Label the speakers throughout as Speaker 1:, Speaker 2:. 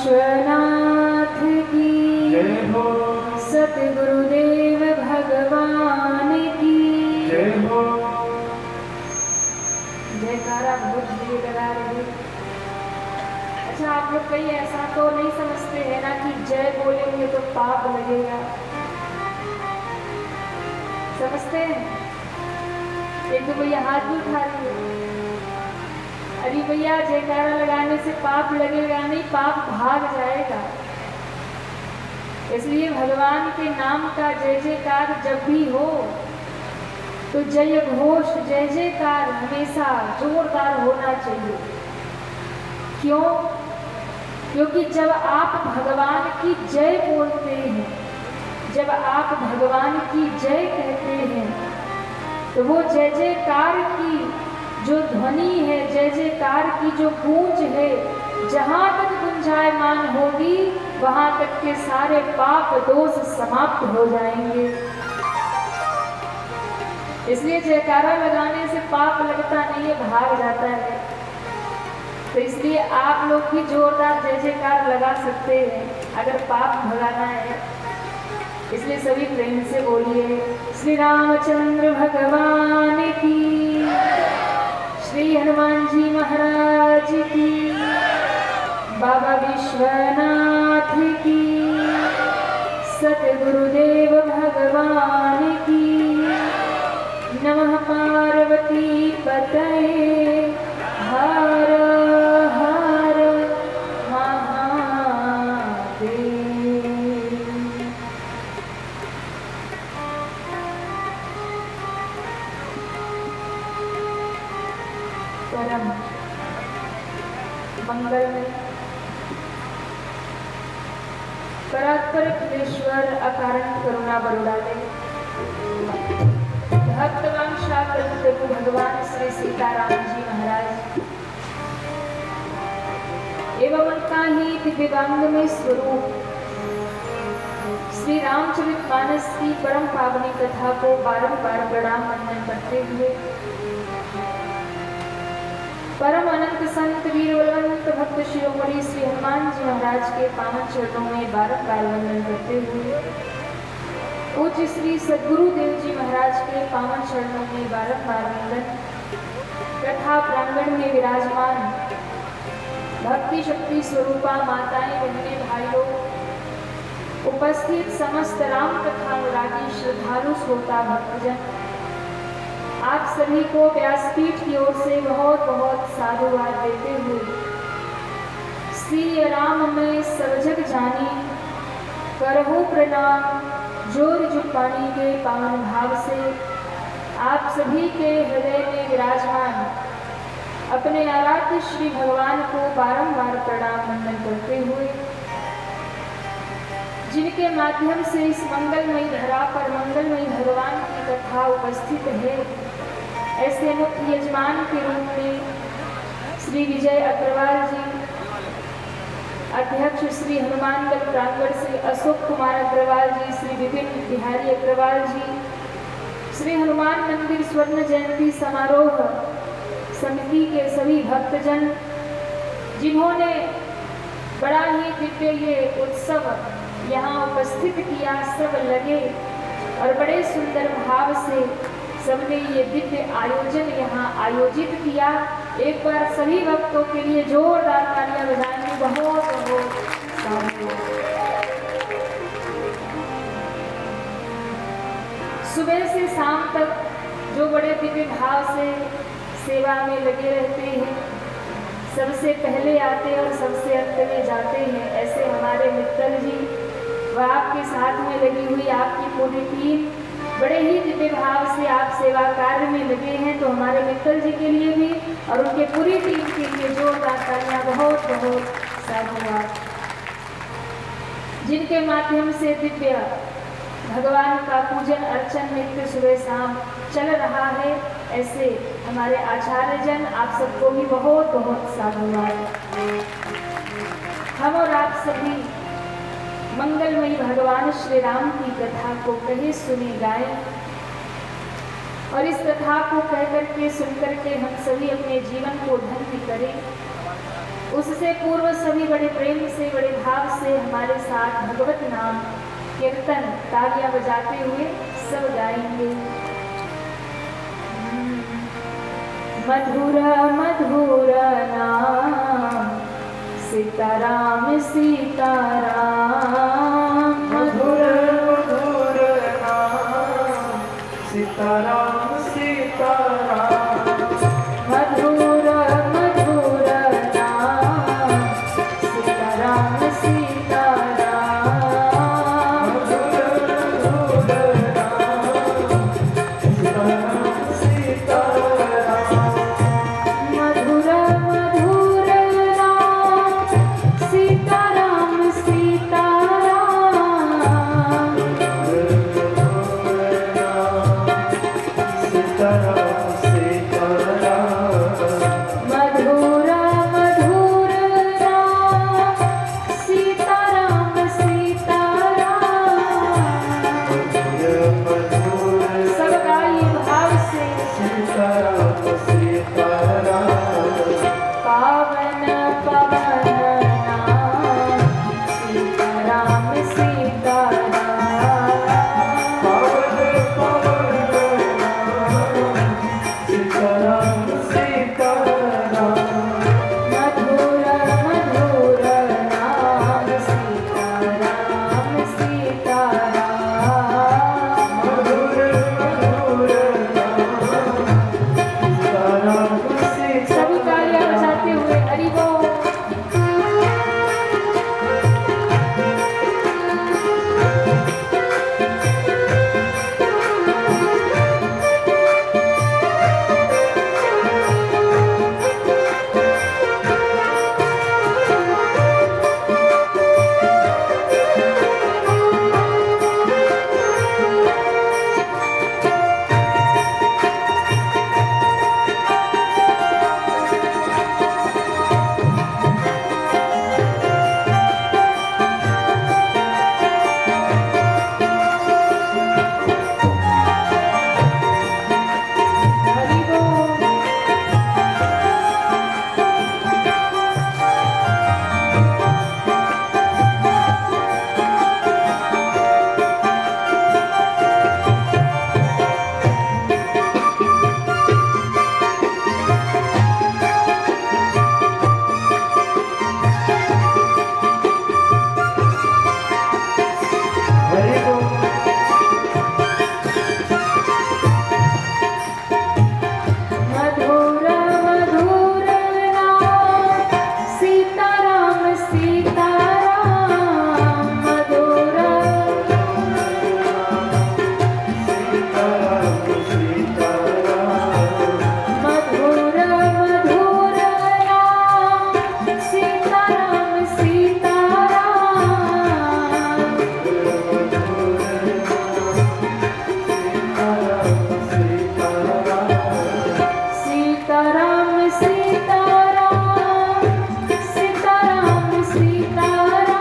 Speaker 1: विश्वनाथ की
Speaker 2: जय हो।
Speaker 1: सतगुरुदेव भगवान की
Speaker 2: जय हो।
Speaker 1: जयकारा बहुत धीरे लगा रहे। अच्छा, आप लोग कहीं ऐसा तो नहीं समझते हैं ना कि जय बोलेंगे तो पाप लगेगा? समझते हैं? एक तो भैया हाथ भी उठा रही है। अरे भैया, जयकारा लगाने से पाप लगेगा नहीं, पाप भाग जाएगा। इसलिए भगवान के नाम का जय जयकार जब भी हो तो जय घोष, जय जयकार हमेशा जोरदार होना चाहिए। क्यों? क्योंकि जब आप भगवान की जय बोलते हैं, जब आप भगवान की जय कहते हैं, तो वो जय जयकार की जो ध्वनि है, जय जयकार की जो गूंज है, जहां तक गुंजायमान होगी वहां तक के सारे पाप दोष समाप्त हो जाएंगे। इसलिए जयकारा लगाने से पाप लगता नहीं है, भाग जाता है। तो इसलिए आप लोग भी जोरदार जय जयकार लगा सकते हैं अगर पाप भगाना है। इसलिए सभी प्रेम से बोलिए श्री रामचंद्र भगवान की, श्री हनुमान जी महाराज की, बाबा विश्वनाथ की, सतगुरुदेव भगवान की। नमः पार्वती पतये हर हर महादेव। परम मंगल में परात्पर अखिलेश्वर अकारण करुणा बरुड़ाले भक्तवंशा प्रभु भगवान श्री सीताराम जी महाराज एवं उनका ही दिव्यांग में स्वरूप श्री रामचरितमानस की परम पावनी कथा को बारंबार प्रणाम वंदन करते हुए परम अनंत संत वीर बलवंत भक्त शिरोमणि श्री हनुमान जी महाराज के पावन चरणों में बारंबार वंदन करते हुए पूज्य श्री सद्गुरु देव जी महाराज के पावन चरणों में बारंबार वंदन तथा प्रांगण में विराजमान भक्ति शक्ति स्वरूपा माताएं, बहने, भाइयों, उपस्थित समस्त राम कथा अनुरागी श्रद्धालु श्रोता भक्तजन, आप सभी को व्यासपीठ की ओर से बहुत बहुत साधुवाद देते हुए श्री राम में सर्वजग जानी करहु प्रणाम जोर जुपानी के पावन भाव से आप सभी के हृदय में विराजमान अपने आराध्य श्री भगवान को बारंबार प्रणाम वंदन करते हुए जिनके माध्यम से इस मंगलमयी धरा पर मंगलमयी भगवान की कथा उपस्थित है, ऐसे मुख्य यजमान के रूप में श्री विजय अग्रवाल जी, अध्यक्ष श्री हनुमानगढ़ प्रांगण श्री अशोक कुमार अग्रवाल जी, श्री विपिन बिहारी अग्रवाल जी, श्री हनुमान मंदिर स्वर्ण जयंती समारोह समिति के सभी भक्तजन, जिन्होंने बड़ा ही दिव्य ये उत्सव यहाँ उपस्थित किया, सब लगे और बड़े सुंदर भाव से सबने ये दिव्य आयोजन यहाँ आयोजित किया। एक बार सभी भक्तों के लिए जोरदार तालियां बजाएंगे। बहुत बहुत सुबह से शाम तक जो बड़े दिव्य भाव से सेवा में लगे रहते हैं, सबसे पहले आते और सबसे अंत में जाते हैं, ऐसे हमारे मित्तल जी व आपके साथ में लगी हुई आपकी पूरी टीम बड़े ही दिव्य भाव से आप सेवा कार्य में लगे हैं। तो हमारे मित्तल जी के लिए भी और उनके पूरी टीम के लिए जोरदार तालियां, बहुत बहुत साधुवाद। जिनके माध्यम से दिव्य भगवान का पूजन अर्चन नित्य सुबह शाम चल रहा है, ऐसे हमारे आचार्य जन, आप सबको भी बहुत बहुत साधुवाद। हम और आप सभी मंगलमयी भगवान श्री राम की कथा को कहे सुने गाए और इस कथा को कह करके सुन करके हम सभी अपने जीवन को धन्य करें। उससे पूर्व सभी बड़े प्रेम से, बड़े भाव से हमारे साथ भगवत नाम कीर्तन तालियां बजाते हुए सब गाएंगे। मधुर मधुर नाम सीताराम सीताराम,
Speaker 2: मधुर मधुर नाम सीताराम सीताराम,
Speaker 1: मधुर मधुर नाम सीताराम सीताराम,
Speaker 2: मधुर मधुर नाम सीताराम सीताराम,
Speaker 1: मधुर मधुर नाम सीताराम सीताराम,
Speaker 2: सीताराम सीताराम,
Speaker 1: मधुर मधुर नाम सीताराम सीताराम। सब गाइए भाव से।
Speaker 2: सीताराम सीताराम,
Speaker 1: पावन पवन नाम सीताराम सीताराम,
Speaker 2: पावन पावन नाम सीताराम सीताराम,
Speaker 1: मधुर मधुर नाम सीताराम सीताराम,
Speaker 2: मधुर मधुर नाम सीताराम
Speaker 1: सभी
Speaker 2: सीताराम।
Speaker 1: तालियां बजाते हुए हरि बोल। हरि बोल।
Speaker 2: हरि बोल।
Speaker 1: मधुर मधुर नाम सीताराम सीताराम, मधुर
Speaker 2: सीताराम सीताराम,
Speaker 1: मधुर मधुर नाम सीताराम सीताराम, सीताराम सीताराम, सीताराम सीताराम,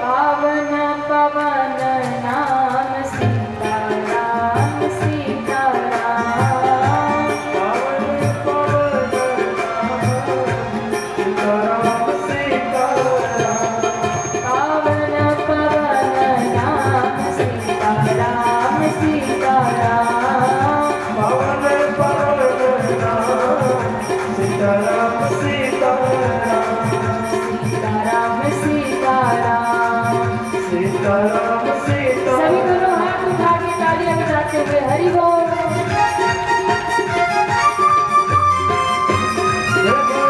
Speaker 1: पावन पवन नाम सीताराम सीताराम, पावन पवन नाम सीताराम सीताराम, सीताराम सीताराम। सभी दोनों हाथ उठा के तालियां बजाते हुए हरि बोल। जय हो।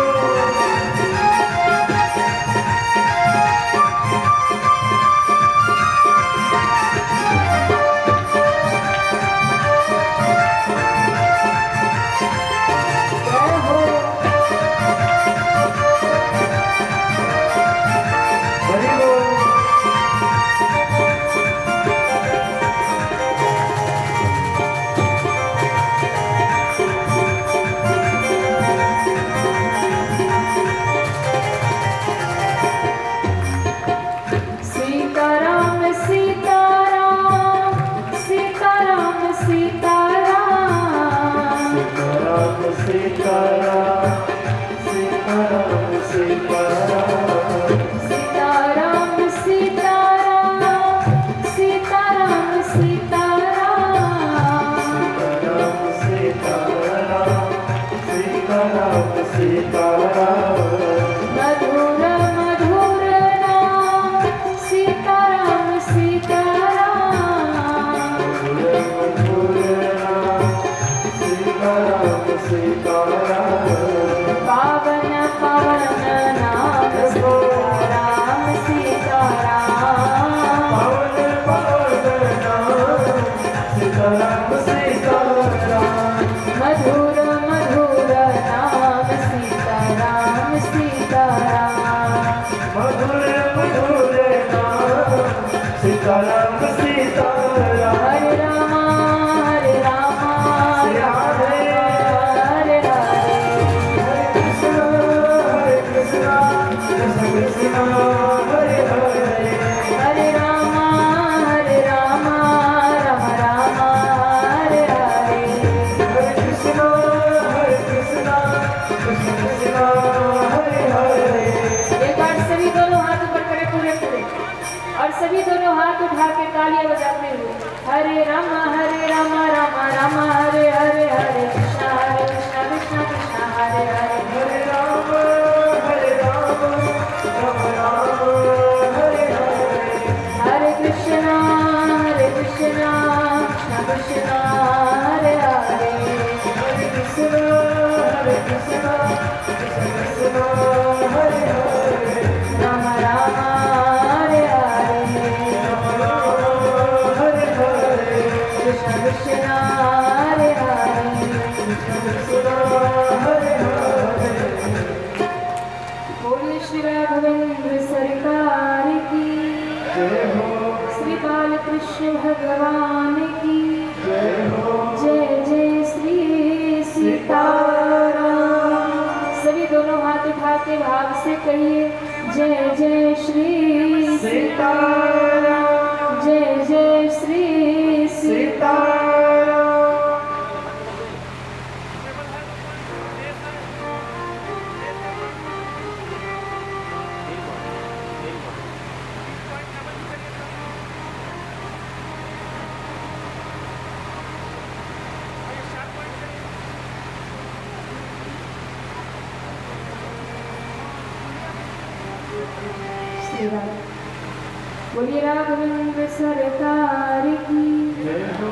Speaker 2: हरि बोल।
Speaker 1: पावन पावन नाम सीताराम सीताराम। मधुर मधुर नाम सीताराम सीताराम।
Speaker 2: सीताराम सीताराम
Speaker 1: हरे रामा हरे रामा राम राम हरे हरे।
Speaker 2: हरे कृष्णा कृष्ण कृष्ण हरे हरे
Speaker 1: हरे रामा राम राम हरे हरे।
Speaker 2: हरे कृष्ण कृष्ण कृष्ण हरे हरे।
Speaker 1: एक बार सभी दोनों हाथ ऊपर करें पूरे पूरे, और सभी दोनों हाथ उठा के तालियां बजाते हुए हरे राम राम राम हरे हरे। हरे कृष्णा कृष्णा कृष्णा हरे हरे।
Speaker 2: हरे राम राम राम हरे हरे।
Speaker 1: हरे कृष्णा कृष्णा कृष्णा हरे हरे।
Speaker 2: हरे कृष्ण कृष्ण कृष्ण हरे हरे।
Speaker 1: राम राम हरे हरे।
Speaker 2: हरे हरे
Speaker 1: कृष्ण कृष्णा हरे हरे।
Speaker 2: कृष्ण हरे हरे।
Speaker 1: बोलिए श्री राघवेंद्र सरकार की,
Speaker 2: जय हो
Speaker 1: श्री बालकृष्ण भगवान की
Speaker 2: जय हो।
Speaker 1: जय। जय श्री सीताराम। सभी दोनों हाथ उठा के भाव से कहिए जय जय श्री सीताराम। जय जय श्री सीताराम। श्री राम। बोलिए राघवेंद्र सरकार की।
Speaker 2: जय हो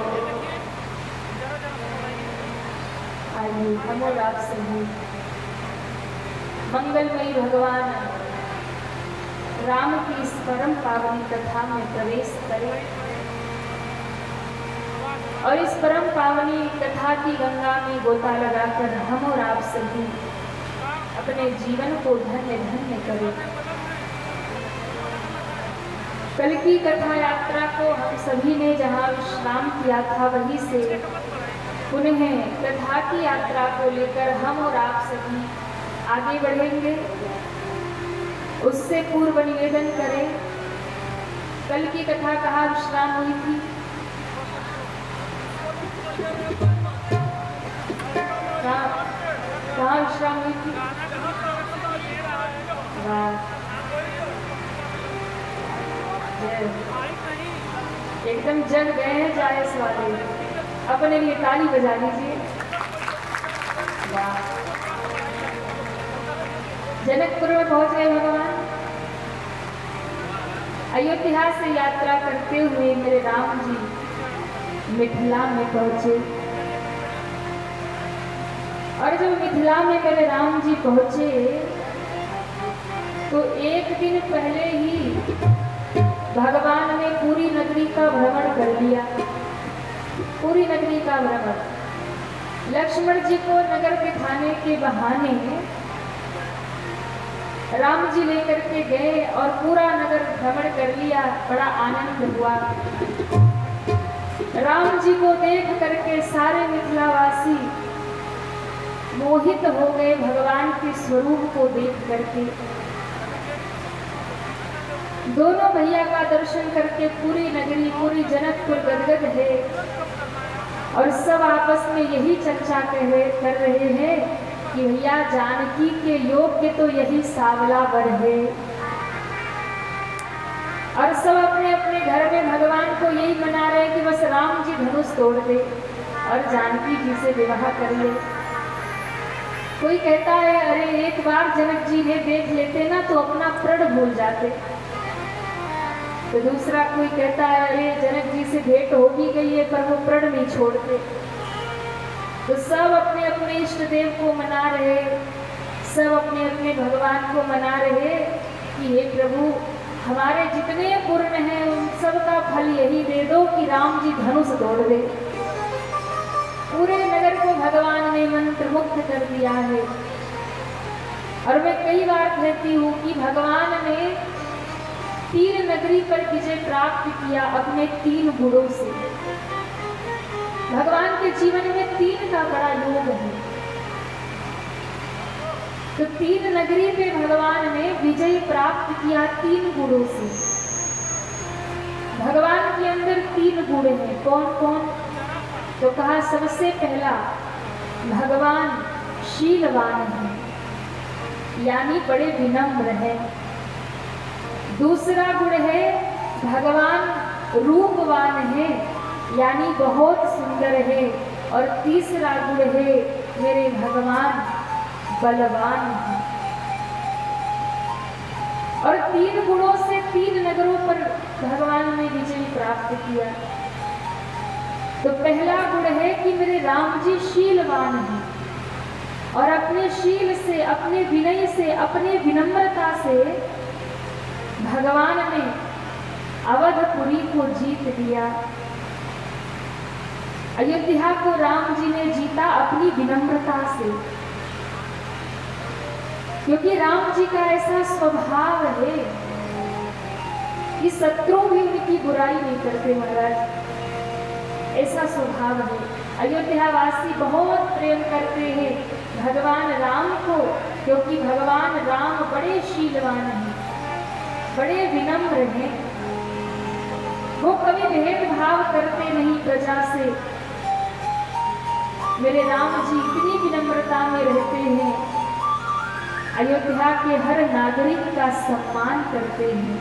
Speaker 1: आइए हम और आप सभी मंगलमयी भगवान राम की इस परम पावनी कथा में प्रवेश करें और इस परम पावनी कथा की गंगा में गोता लगाकर हम और आप सभी अपने जीवन को धन्य धन्य करें। कल की कथा यात्रा को हम सभी ने जहाँ विश्राम किया था वहीं से पुनः कथा की यात्रा को लेकर हम और आप सभी आगे बढ़ेंगे। उससे पूर्व निवेदन करें, कल की कथा कहाँ विश्राम हुई थी? कहाँ विश्राम हुई थी? एकदम जग गए हैं जायस वाले, अपने लिए ताली बजा लीजिए। जनकपुर में पहुंच गए भगवान। अयोध्या से यात्रा करते हुए मेरे राम जी मिथिला में पहुंचे और जब मिथिला में मेरे राम जी पहुंचे तो एक दिन पहले ही भगवान ने पूरी नगरी का भ्रमण कर लिया। पूरी नगरी का भ्रमण लक्ष्मण जी को नगर दिखाने के बहाने राम जी लेकर के गए और पूरा नगर भ्रमण कर लिया। बड़ा आनंद हुआ। राम जी को देख करके सारे मिथिलावासी मोहित हो गए भगवान के स्वरूप को देख करके। दोनों भैया का दर्शन करके पूरी नगरी, पूरी जनकपुर गदगद है और सब आपस में यही चर्चा कर रहे हैं कि भैया जानकी के योग्य तो यही सांवला वर है। और सब अपने अपने घर में भगवान को यही मना रहे हैं कि बस राम जी धनुष तोड़ दे और जानकी जी से विवाह कर ले। कोई कहता है अरे एक बार जनक जी ने देख लेते ना तो अपना प्रण भूल जाते। तो दूसरा कोई कहता है अरे जनक जी से भेंट हो भी गई है पर वो प्रण नहीं छोड़ते। तो सब अपने अपने इष्ट देव को मना रहे, सब अपने अपने भगवान को मना रहे कि हे प्रभु, हमारे जितने पूर्ण हैं उन सब का फल यही दे दो कि राम जी धनुष तोड़ दे। पूरे नगर को भगवान ने मंत्र मुक्त कर दिया है। और मैं कई बार कहती हूँ कि भगवान ने तीर नगरी पर विजय प्राप्त किया अपने 3 गुणों से। भगवान के जीवन में 3 का बड़ा योग है। तो 3 नगरी पे भगवान ने विजय प्राप्त किया 3 गुणों से। भगवान के अंदर 3 गुण हैं। कौन कौन? तो कहा सबसे पहला, भगवान शीलवान है, यानी बड़े विनम्र है। दूसरा गुण है भगवान रूपवान है, यानी बहुत सुंदर है। और तीसरा गुण है मेरे भगवान बलवान है। और 3 गुणों से 3 नगरों पर भगवान ने विजय प्राप्त किया। तो पहला गुण है कि मेरे राम जी शीलवान हैं और अपने शील से, अपने विनय से, अपने विनम्रता से भगवान ने अवधपुरी को जीत लिया। अयोध्या को राम जी ने जीता अपनी विनम्रता से, क्योंकि राम जी का ऐसा स्वभाव है कि शत्रु भी उनकी बुराई नहीं करते महाराज, ऐसा स्वभाव है। अयोध्या वासी बहुत प्रेम करते हैं भगवान राम को, क्योंकि भगवान राम बड़े शीलवान हैं, बड़े विनम्र हैं। वो कभी भेदभाव करते नहीं प्रजा से। मेरे राम जी इतनी विनम्रता में रहते हैं, अयोध्या के हर नागरिक का सम्मान करते हैं।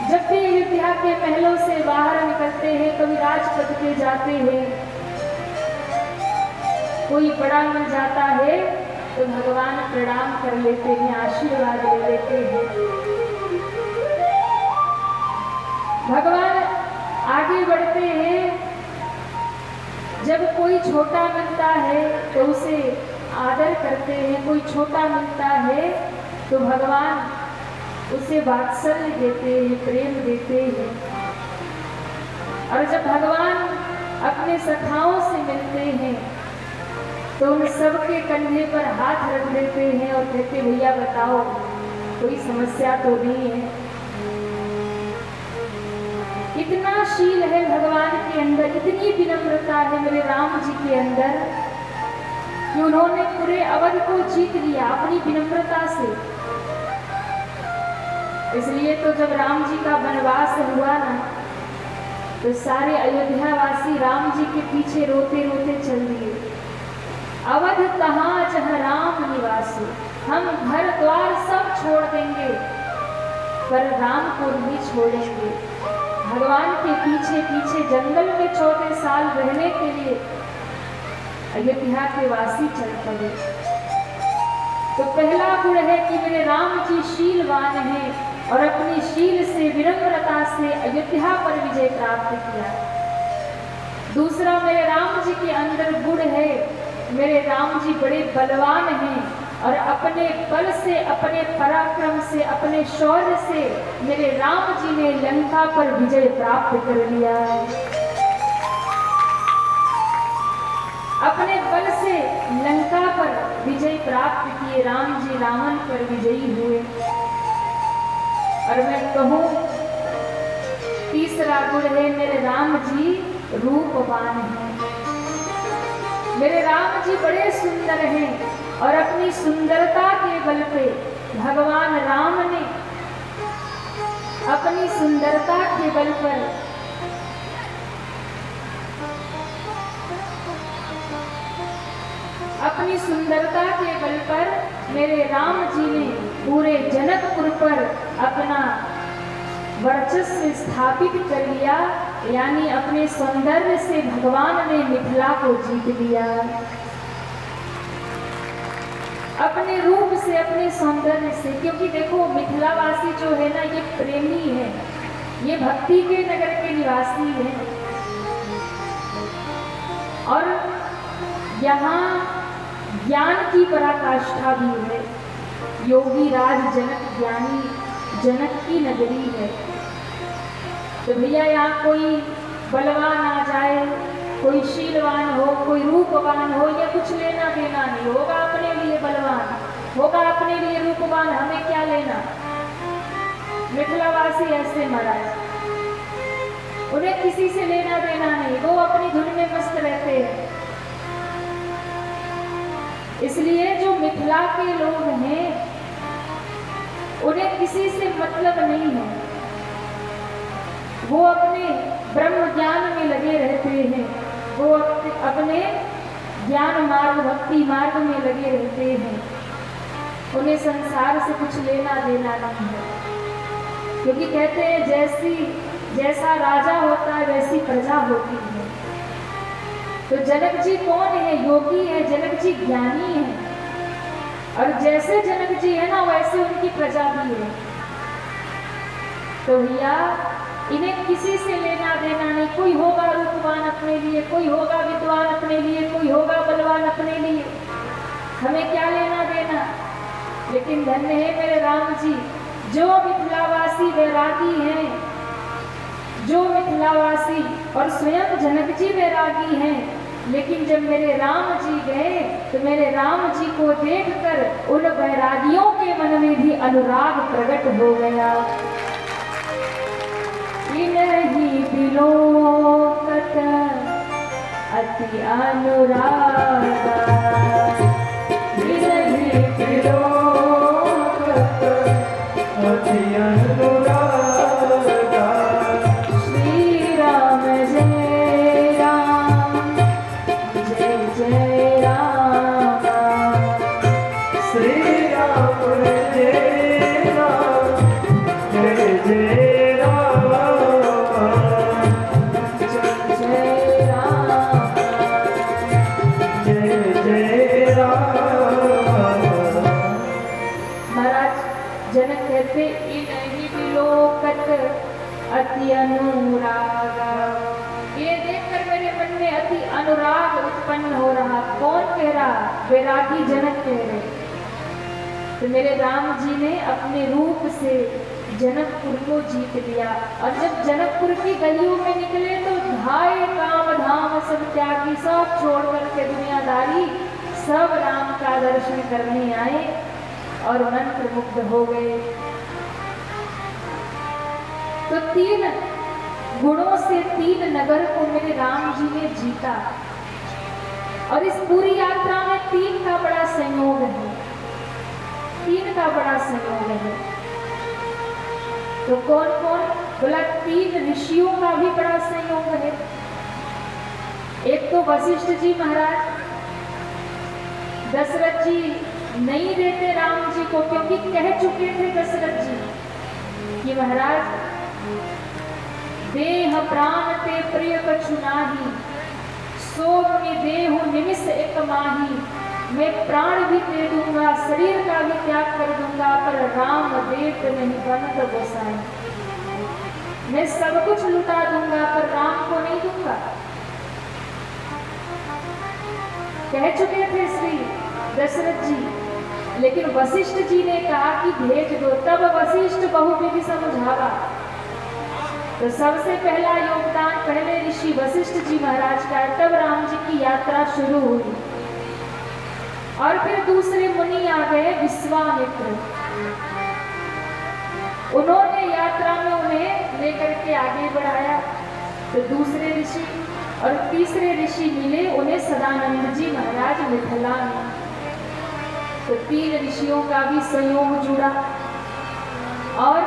Speaker 1: जब भी अयोध्या के महलों से बाहर निकलते हैं, कभी राजपथ पे जाते हैं, कोई बड़ा मिल जाता है तो भगवान प्रणाम कर लेते हैं, आशीर्वाद ले लेते हैं। भगवान आगे बढ़ते हैं। जब कोई छोटा मिलता है तो उसे आदर करते हैं, कोई छोटा मिलता है तो भगवान उसे वात्सल्य देते हैं, प्रेम देते हैं। और जब भगवान अपने सखाओं से मिलते हैं तो उन सबके कंधे पर हाथ रख देते हैं और कहते भैया बताओ कोई समस्या तो नहीं है। इतना शील है भगवान के अंदर, इतनी विनम्रता है मेरे राम जी के अंदर कि उन्होंने पूरे अवध को जीत लिया अपनी विनम्रता से। इसलिए तो जब राम जी का वनवास हुआ ना, तो सारे अयोध्या वासी राम जी के पीछे रोते रोते चल दिए। अवध कहाँ जहाँ राम निवास, हम घर द्वार सब छोड़ देंगे पर राम को नहीं छोड़ेंगे। भगवान के पीछे पीछे जंगल में 14 साल रहने के लिए अयोध्या के वासी चल पड़े। तो पहला गुण है कि मेरे राम जी शीलवान हैं और अपनी शील से, विनम्रता से अयोध्या पर विजय प्राप्त किया। दूसरा, मेरे राम जी के अंदर गुण है, मेरे राम जी बड़े बलवान हैं और अपने बल से, अपने पराक्रम से, अपने शौर्य से मेरे राम जी ने लंका पर विजय प्राप्त कर लिया है। अपने बल से लंका पर विजय प्राप्त किए राम जी, रावण पर विजयी हुए। और मैं कहूँ तीसरा गुण है मेरे राम जी रूपवान हैं। मेरे राम जी बड़े सुंदर हैं और अपनी सुंदरता के बल पे भगवान राम ने अपनी सुंदरता के बल पर मेरे राम जी ने पूरे जनकपुर पर अपना वर्चस्व स्थापित कर लिया, यानी अपने सौंदर्य से भगवान ने मिथिला को जीत लिया। अपने रूप से, अपने सौंदर्य से, क्योंकि देखो मिथिलावासी जो है ना, ये प्रेमी है, ये भक्ति के नगर के निवासी हैं। यहाँ ज्ञान की पराकाष्ठा भी है। योगी राज जनक ज्ञानी जनक की नगरी है। तो भैया यहाँ कोई बलवान आ जाए, कोई शीलवान हो, कोई रूपवान हो, या कुछ लेना देना नहीं। होगा अपने लिए बलवान, होगा अपने लिए रूपवान, हमें क्या लेना। मिथिलावासी ऐसे महाराज, उन्हें किसी से लेना देना नहीं, वो अपनी धुन में मस्त रहते हैं। इसलिए जो मिथिला के लोग हैं उन्हें किसी से मतलब नहीं है। वो अपने ब्रह्म ज्ञान में लगे रहते हैं, वो अपने ज्ञान मार्ग भक्ति मार्ग में लगे रहते हैं। उन्हें संसार से कुछ लेना देना नहीं है, क्योंकि कहते हैं जैसा राजा होता है वैसी प्रजा होती है। तो जनक जी कौन है? योगी है, जनक जी ज्ञानी है। और जैसे जनक जी है ना वैसे उनकी प्रजा भी है। तो भैया इन्हें किसी से लेना देना नहीं। कोई होगा रूपवान अपने लिए, कोई होगा विद्वान अपने लिए, कोई होगा बलवान अपने लिए, हमें क्या लेना देना। लेकिन धन्य है मेरे राम जी, जो मिथिलावासी वैरागी हैं, जो मिथिलावासी और स्वयं जनक जी वैरागी हैं। लेकिन जब मेरे राम जी गए तो मेरे राम जी को देखकर उन वैरागियों के मन में भी अनुराग प्रकट हो गया। इन्हीं बिलोकत अति अनुरागा, इन्हीं बिलोकत
Speaker 2: अति अनुरागा।
Speaker 1: श्री राम जय राम, जय जय राम।
Speaker 2: श्री राम जय राम, जय जय राम,
Speaker 1: जय जय राम,
Speaker 2: जय जय राम।
Speaker 1: महाराज जनक कहते इन्हीं बिलोकत अति अनुरागा। ये देखकर मेरे मन में अति अनुराग उत्पन्न हो रहा। कौन कह रहा? वैरागी जनक कह रहे। तो मेरे राम जी ने अपने रूप से जनकपुर को जीत लिया। और जब जनकपुर की गलियों में निकले तो धाये काम धाम सब त्यागी, सब छोड़ करके दुनियादारी सब राम का दर्शन करने आए और मंत्र मुग्ध हो गए। तो 3 गुणों से 3 नगर को मेरे राम जी ने जीता। और इस पूरी यात्रा में 3 का बड़ा संयोग है, 3 का बड़ा संयोग है। तो कौन कौन? बोला 3 ऋषियों का भी बड़ा संयोग है। एक तो वशिष्ठ जी महाराज, दशरथ जी नहीं देते राम जी को, क्योंकि कह चुके थे दशरथ जी कि महाराज देह प्राण ते प्रिय कछु नाही, सो में देहु निमिष एक माही। मैं प्राण भी दे दूंगा, शरीर का भी त्याग कर दूंगा, पर राम देत नहीं बनत गोसाई। मैं सब कुछ लुटा दूंगा पर राम को नहीं दूंगा। कह चुके थे श्री दशरथ जी। लेकिन वशिष्ठ जी ने कहा कि भेज दो। तब वशिष्ठ बहुविधि समझावा। तो सबसे पहला योगदान पहले ऋषि वशिष्ठ जी महाराज का है। तब राम जी की यात्रा शुरू हुई। और फिर दूसरे मुनि आ गए विश्वामित्र। उन्होंने यात्रा में उन्हें लेकर के आगे बढ़ाया। तो दूसरे ऋषि और तीसरे ऋषि मिले उन्हें सदानंद जी महाराज मिथिला में। तो 3 ऋषियों का भी संयोग जुड़ा। और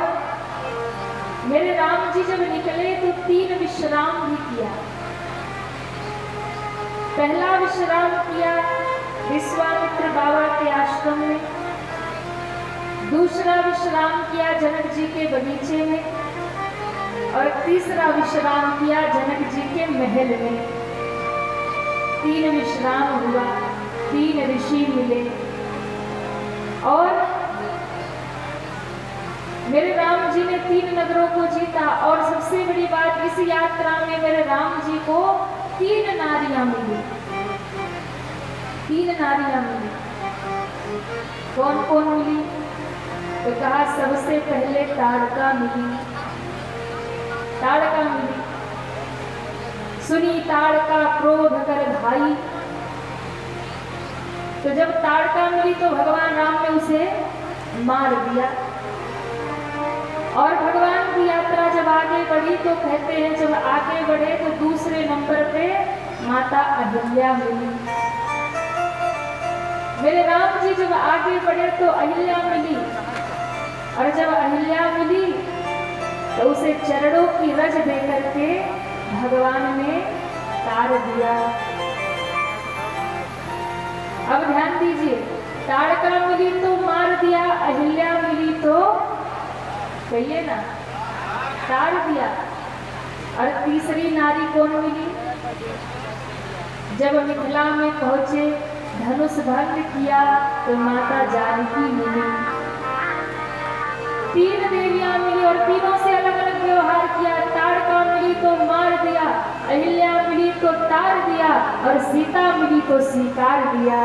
Speaker 1: मेरे राम जी जब निकले तो 3 विश्राम भी किया। पहला विश्राम किया विश्वामित्र बाबा के आश्रम में। दूसरा विश्राम किया जनक जी के बगीचे में। और तीसरा विश्राम किया जनक जी के महल में। 3 विश्राम हुआ, 3 ऋषि मिले। और मेरे राम जी ने 3 नगरों को जीता। और सबसे बड़ी बात, इस यात्रा में मेरे राम जी को 3 नारियां मिली। 3 नारियां मिली। कौन कौन मिली? तो कहा सबसे पहले ताड़का मिली। ताड़का मिली। सुनी ताड़का क्रोध कर भाई। तो जब ताड़का मिली तो भगवान राम ने उसे मार दिया। और भगवान की यात्रा जब आगे बढ़ी तो कहते हैं जब आगे बढ़े तो दूसरे नंबर पे माता अहिल्या मिली। मेरे राम जी जब आगे बढ़े तो अहिल्या मिली। और जब अहिल्या मिली तो उसे चरणों की रज देकर के भगवान ने तार दिया। अब ध्यान दीजिए, ताड़का मिली तो मार दिया, अहिल्या मिली तो कहिए ना तार दिया। और तीसरी नारी कौन मिली? जब मिथिला में पहुंचे धनुष भंग किया तो माता जानकी मिली। 3 देवियां मिली और तीनों से अलग अलग व्यवहार किया। ताड़का मिली तो मार दिया, अहिल्या मिली तो तार दिया और सीता मिली तो स्वीकार दिया।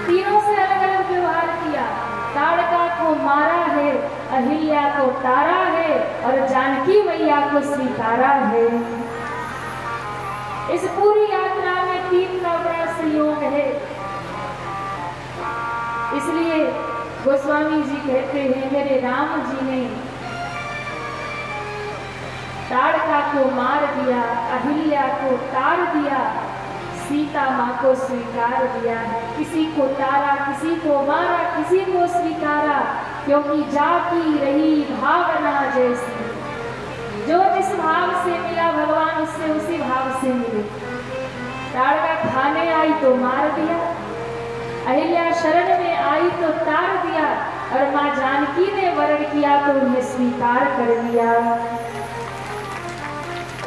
Speaker 1: तीनों से अलग अलग व्यवहार किया। ताड़का को मारा है, अहिल्या को तारा है और जानकी मैया को स्वीकारा है। इस पूरी यात्रा में 3 का बड़ा सहयोग है। इसलिए गोस्वामी जी कहते हैं मेरे राम जी ने ताड़का को मार दिया, अहिल्या को तार दिया, सीता माँ को स्वीकार दिया है। किसी को तारा, किसी को मारा, किसी को स्वीकारा, क्योंकि जाती रही भावना जैसी। जो जिस भाव से मिला भगवान उससे उसी भाव से मिले। ताड़का खाने आई तो मार दिया, अहिल्या शरण में आई तो तार दिया और माँ जानकी ने वरण किया तो उन्हें स्वीकार कर लिया।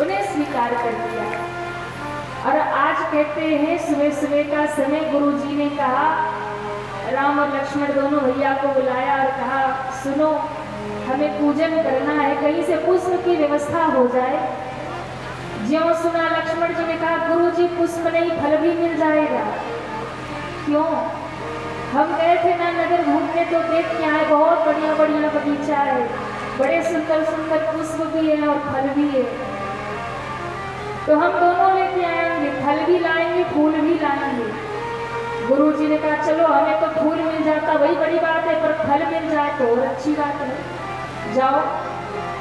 Speaker 1: उन्हें स्वीकार कर दिया। और आज कहते हैं सुबह सुबह का समय गुरु जी ने कहा, राम और लक्ष्मण दोनों भैया को बुलाया और कहा सुनो हमें पूजन करना है, कहीं से पुष्प की व्यवस्था हो जाए। ज्यों सुना लक्ष्मण जी ने कहा गुरु जी पुष्प नहीं फल भी मिल जाएगा। क्यों? हम गए थे ना नगर घूमने तो देख के आए, बहुत बढ़िया बढ़िया बगीचा है, बड़े सुंदर सुंदर पुष्प भी है और फल भी है, तो हम दोनों लेके आएंगे, फल भी लाएंगे फूल भी लाएंगे। गुरु जी ने कहा चलो हमें तो फूल मिल जाता वही बड़ी बात है, पर फल मिल जाए तो और अच्छी बात है। जाओ।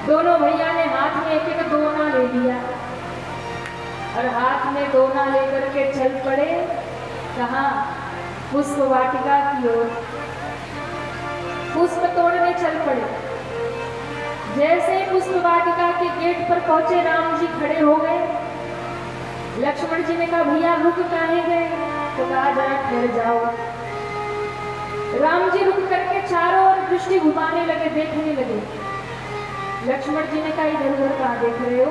Speaker 1: दोनों भैया ने हाथ में एक एक दोना ले लिया और हाथ में दोना लेकर के चल पड़े। कहाँ? पुष्प वाटिका की ओर। पुष्प तोड़ने चल पड़े। जैसे ही पुष्प वाटिका के गेट पर पहुंचे राम जी खड़े हो गए। लक्ष्मण जी ने कहा भैया रुक काहे गए? तो कहा जरा ठहर जाओ। राम जी रुक करके चारों ओर दृष्टि घुमाने लगे, देखने लगे। लक्ष्मण जी ने कहा इधर उधर कहाँ देख रहे हो?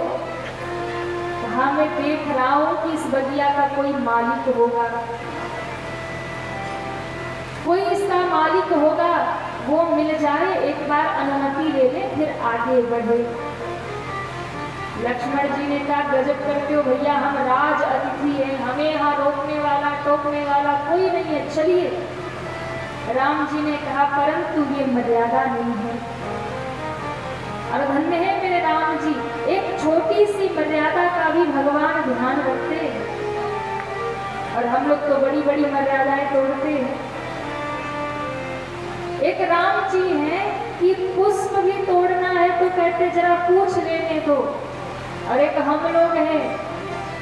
Speaker 1: कहा मैं देख रहा हूं कि इस बगिया का कोई मालिक होगा, कोई इसका मालिक होगा, वो मिल जाए, एक बार अनुमति ले ले फिर आगे बढ़े। लक्ष्मण जी ने कहा गजब करते हो भैया, हम राज अतिथि हैं, हमें यहाँ रोकने वाला टोकने वाला कोई नहीं है, चलिए। राम जी ने कहा परंतु ये मर्यादा नहीं है। और धन्य है मेरे राम जी, एक छोटी सी मर्यादा का भी भगवान ध्यान रखते हैं, और हम लोग तो बड़ी बड़ी मर्यादाएं तोड़ते हैं। एक राम जी हैं कि पुष्प भी तोड़ना है तो कहते जरा पूछ लेने दो, और एक हम लोग हैं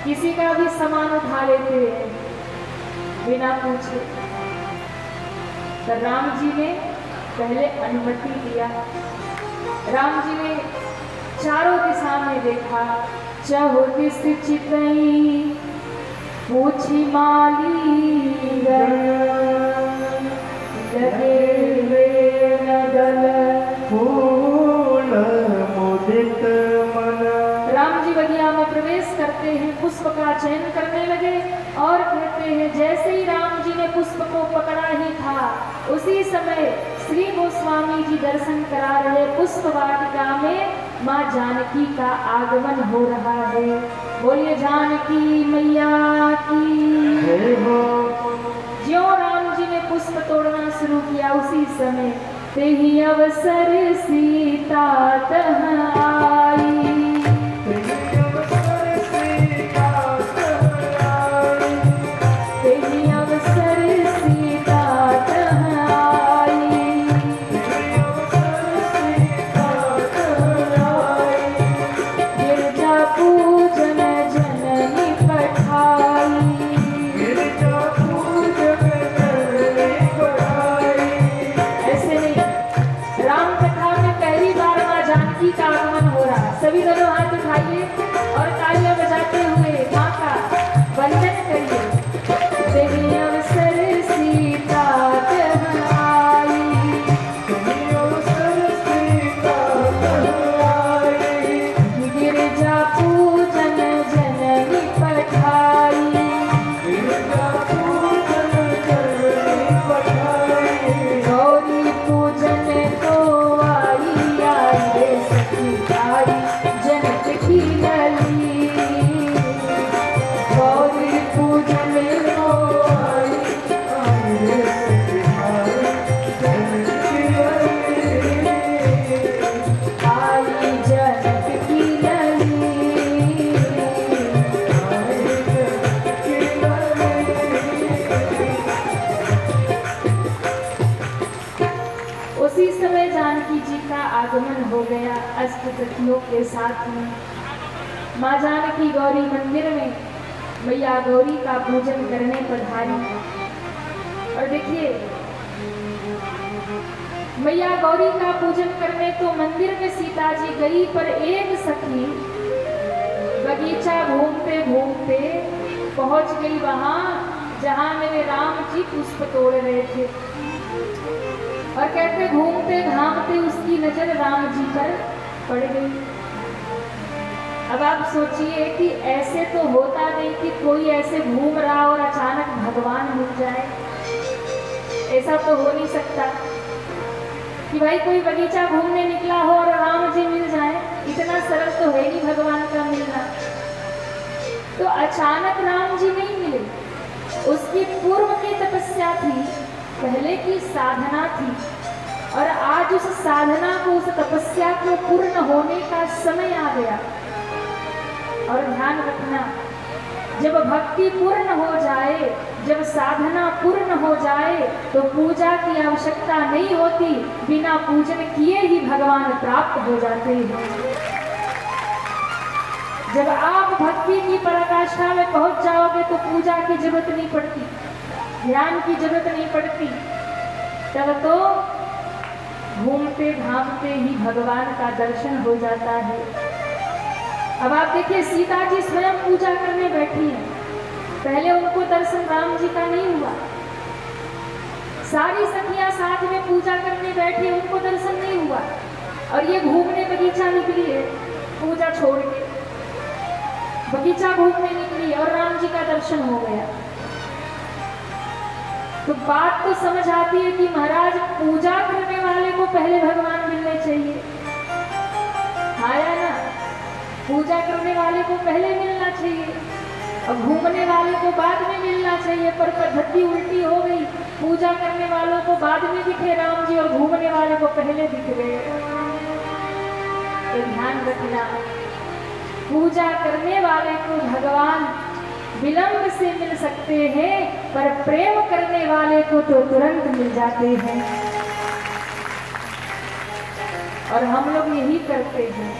Speaker 1: किसी का भी सामान उठा लेते हैं बिना पूछे। तो राम जी ने पहले अनुमति दिया। राम जी ने चारों दिशा में देखा, चहु दिस चितई पूछी माली लगे दल
Speaker 2: फूल मुदित मन।
Speaker 1: राम जी बगिया में प्रवेश करते हैं, पुष्प का चयन करने लगे और कहते हैं जैसे ही राम जी ने पुष्प को पकड़ा ही था उसी समय श्री गोस्वामी जी दर्शन करा रहे पुष्प वाटिका में माँ जानकी का आगमन हो रहा है। बोलिए जानकी मैया की।
Speaker 2: जय हो।
Speaker 1: ज्यों राम जी ने पुष्प तोड़ना शुरू किया उसी समय ते ही अवसर सीता तहाँ आई।
Speaker 2: तेरी अवसर सीता आई।
Speaker 1: तेरी अवसर सीता तहाँ आई।
Speaker 2: तेरी अवसर सीता आई।
Speaker 1: गिरजा पूजन जननी पठाई।
Speaker 2: गिरजा पूजन जननी पठाई।
Speaker 1: ऐसे नहीं, राम कथा में पहली बार माँ जानकी का आगमन हो रहा। सभी दोनों हाथ उठाइए और तालियां बजाते हुए माँ का वंदन करिए। तेरी अवसर सीता तहाँ आई।
Speaker 2: तेरी अवसर सीता आई।
Speaker 1: गिरजा पूजन जननी पठाई।
Speaker 2: गिरजा पूजन जननी पठाई।
Speaker 1: गौरी पूजन को आई आई रे सखी आई जनक की लली। गौरी पूजन को
Speaker 2: आई रे सखी जननी
Speaker 1: आई जनक की लली। उसी समय जानकी जी का आगमन हो गया अष्टसखियों के साथ में। माँ जानकी गौरी मंदिर में मैया गौरी का पूजन करने पधारी। और देखिए, मैया गौरी का पूजन करने तो मंदिर में सीता जी गई, पर एक सखी बगीचा घूमते घूमते पहुंच गई वहां जहां मेरे राम जी पुष्प तोड़ रहे थे। और कहते घूमते घामते उसकी नजर राम जी पर पड़ गई। अब आप सोचिए कि ऐसे तो होता नहीं कि कोई ऐसे घूम रहा और अचानक भगवान मिल जाए। ऐसा तो हो नहीं सकता कि भाई कोई बगीचा घूमने निकला हो और राम जी मिल जाए। इतना सरल तो है नहीं भगवान का मिलना। तो अचानक राम जी नहीं मिले, उसकी पूर्व की तपस्या थी, पहले की साधना थी, और आज उस साधना को, उस तपस्या को पूर्ण होने का समय आ गया। और ध्यान रखना, जब भक्ति पूर्ण हो जाए, जब साधना पूर्ण हो जाए तो पूजा की आवश्यकता नहीं होती। बिना पूजन किए ही भगवान प्राप्त हो जाते हैं। जब आप भक्ति की पराकाष्ठा में पहुंच जाओगे तो पूजा की जरूरत नहीं पड़ती, ध्यान की जरूरत नहीं पड़ती। तब तो घूमते घामते ही भगवान का दर्शन हो जाता है। अब आप देखिए, सीता जी स्वयं पूजा करने बैठी हैं। पहले उनको दर्शन राम जी का नहीं हुआ। सारी सखियां साथ में पूजा करने बैठी, उनको दर्शन नहीं हुआ। और ये घूमने बगीचा निकली है, पूजा छोड़ के बगीचा घूमने निकली और राम जी का दर्शन हो गया। तो बात तो समझ आती है कि महाराज, पूजा करने वाले को पहले भगवान मिलने चाहिए। आया ना, पूजा करने वाले को पहले मिलना चाहिए और घूमने वाले को बाद में मिलना चाहिए। पर पद्धति उल्टी हो गई, पूजा करने वालों को बाद में दिखे राम जी और घूमने वाले को पहले दिख गए। तो ध्यान रखना, पूजा करने वाले को भगवान विलंब से मिल सकते हैं, पर प्रेम करने वाले को तो तुरंत मिल जाते हैं। और हम लोग यही करते हैं,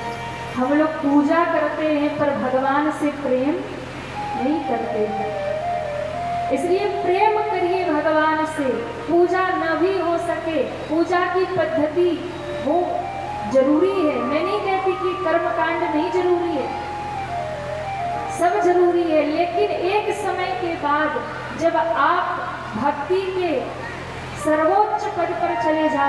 Speaker 1: हम लोग पूजा करते हैं पर भगवान से प्रेम नहीं करते हैं। इसलिए प्रेम करिए भगवान से। पूजा न भी हो सके, पूजा की पद्धति वो जरूरी है। मैं नहीं कहती कि कर्मकांड नहीं जरूरी है, सब जरूरी है, लेकिन एक समय के बाद जब आप भक्ति के सर्वोच्च पद पर चले जाते